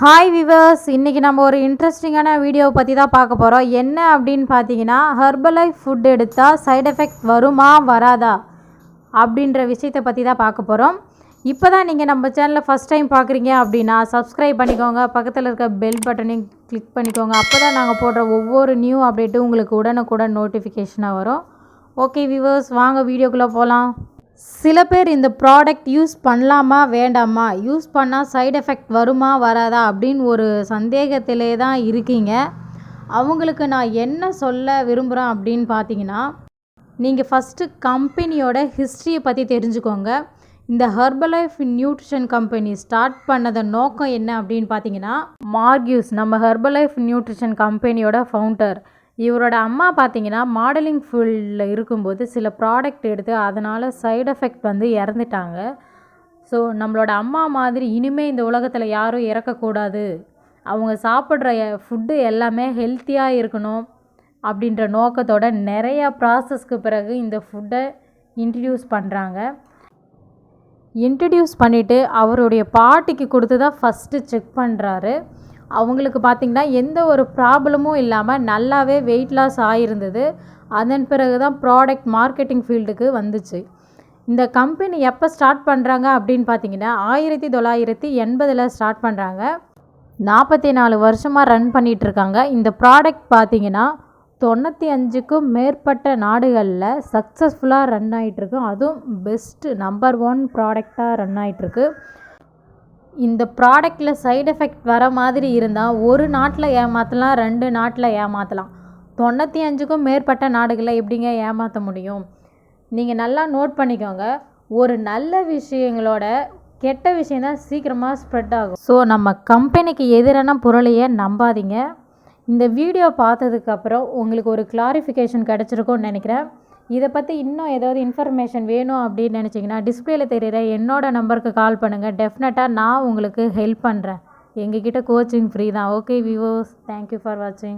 Hi viewers, இன்றைக்கி நம்ம ஒரு இன்ட்ரெஸ்டிங்கான வீடியோவை பற்றி தான் பார்க்க போகிறோம். என்ன அப்படின்னு பார்த்தீங்கன்னா, ஹெர்பலைஃப் ஃபுட் எடுத்தால் சைடு எஃபெக்ட் வருமா வராதா அப்படின்ற விஷயத்தை பற்றி தான் பார்க்க போகிறோம். இப்போ தான் நீங்கள் நம்ம சேனலில் ஃபஸ்ட் டைம் பார்க்குறீங்க அப்படின்னா சப்ஸ்கிரைப் பண்ணிக்கோங்க, பக்கத்தில் இருக்க பெல் பட்டனையும் கிளிக் பண்ணிக்கோங்க. அப்போ தான் நாங்கள் போடுற ஒவ்வொரு நியூ அப்டேட்டும் உங்களுக்கு உடனுக்குடன் நோட்டிஃபிகேஷனாக வரும். ஓகே விவர்ஸ், வாங்க வீடியோக்குள்ளே போகலாம். சில பேர் இந்த ப்ராடக்ட் யூஸ் பண்ணலாமா வேண்டாமா, யூஸ் பண்ணால் சைடு எஃபெக்ட் வருமா வராதா அப்படின்னு ஒரு சந்தேகத்திலே தான் இருக்கீங்க. அவங்களுக்கு நான் என்ன சொல்ல விரும்புகிறேன் அப்படின்னு பார்த்தீங்கன்னா, நீங்கள் ஃபஸ்ட்டு கம்பெனியோட ஹிஸ்ட்ரியை பற்றி தெரிஞ்சுக்கோங்க. இந்த ஹெர்பலைஃப் நியூட்ரிஷன் கம்பெனி ஸ்டார்ட் பண்ணத நோக்கம் என்ன அப்படின்னு பார்த்தீங்கன்னா, மார்க்யூஸ் நம்ம ஹெர்பலைஃப் நியூட்ரிஷன் கம்பெனியோட ஃபவுண்டர். இவரோட அம்மா பார்த்தீங்கன்னா மாடலிங் ஃபீல்டில் இருக்கும்போது சில ப்ராடக்ட் எடுத்து அதனால் சைடு எஃபெக்ட் வந்து இறந்துட்டாங்க. ஸோ நம்மளோட அம்மா மாதிரி இனிமேல் இந்த உலகத்தில் யாரும் இறக்கக்கூடாது, அவங்க சாப்பிட்ற ஃபுட்டு எல்லாமே ஹெல்த்தியாக இருக்கணும் அப்படின்ற நோக்கத்தோட நிறையா ப்ராசஸ்க்கு பிறகு இந்த ஃபுட்டை இன்ட்ரடியூஸ் பண்ணுறாங்க. இன்ட்ரடியூஸ் பண்ணிவிட்டு அவருடைய பாட்டிக்கு கொடுத்து தான் ஃபஸ்ட்டு செக் பண்ணுறாரு. அவங்களுக்கு பார்த்திங்கன்னா எந்த ஒரு ப்ராப்ளமும் இல்லாமல் நல்லாவே வெயிட் லாஸ் ஆகிருந்தது. அதன் பிறகு தான் ப்ராடக்ட் மார்க்கெட்டிங் ஃபீல்டுக்கு வந்துச்சு. இந்த கம்பெனி எப்போ ஸ்டார்ட் பண்ணுறாங்க அப்படின்னு பார்த்தீங்கன்னா 1980 ஸ்டார்ட் பண்ணுறாங்க. 44 வருஷமாக ரன் பண்ணிகிட்ருக்காங்க. இந்த ப்ராடக்ட் பார்த்திங்கன்னா 95க்கும் மேற்பட்ட நாடுகளில் சக்ஸஸ்ஃபுல்லாக ரன் ஆகிட்டுருக்கு. அதுவும் பெஸ்ட்டு நம்பர் 1 ப்ராடக்டாக ரன் ஆகிட்டுருக்கு. இந்த ப்ராடக்டில் சைடு எஃபெக்ட் வர மாதிரி இருந்தால் ஒரு நாட்டில் ஏமாற்றலாம், 2 நாட்டில் ஏமாற்றலாம். 95க்கும் மேற்பட்ட நாடுகளில் எப்படிங்க ஏமாற்ற முடியும்? நீங்கள் நல்லா நோட் பண்ணிக்கோங்க. ஒரு நல்ல விஷயங்களோட கெட்ட விஷயந்தான் சீக்கிரமாக ஸ்ப்ரெட் ஆகும். ஸோ நம்ம கம்பெனிக்கு எதிரான பொருளையே நம்பாதீங்க. இந்த வீடியோ பார்த்ததுக்கப்புறம் உங்களுக்கு ஒரு கிளாரிஃபிகேஷன் கிடச்சிருக்கும்னு நினைக்கிறேன். இதை பற்றி இன்னும் ஏதாவது இன்ஃபர்மேஷன் வேணும் அப்படின்னு நினச்சிங்கன்னா டிஸ்பிளேயில் தெரிகிற என்னோடய நம்பருக்கு கால் பண்ணுங்கள். டெஃபினட்டாக நான் உங்களுக்கு ஹெல்ப் பண்ணுறேன். எங்ககிட்ட கோச்சிங் ஃப்ரீ தான். ஓகே வியூவர்ஸ், தேங்க்யூ ஃபார் வாட்சிங்.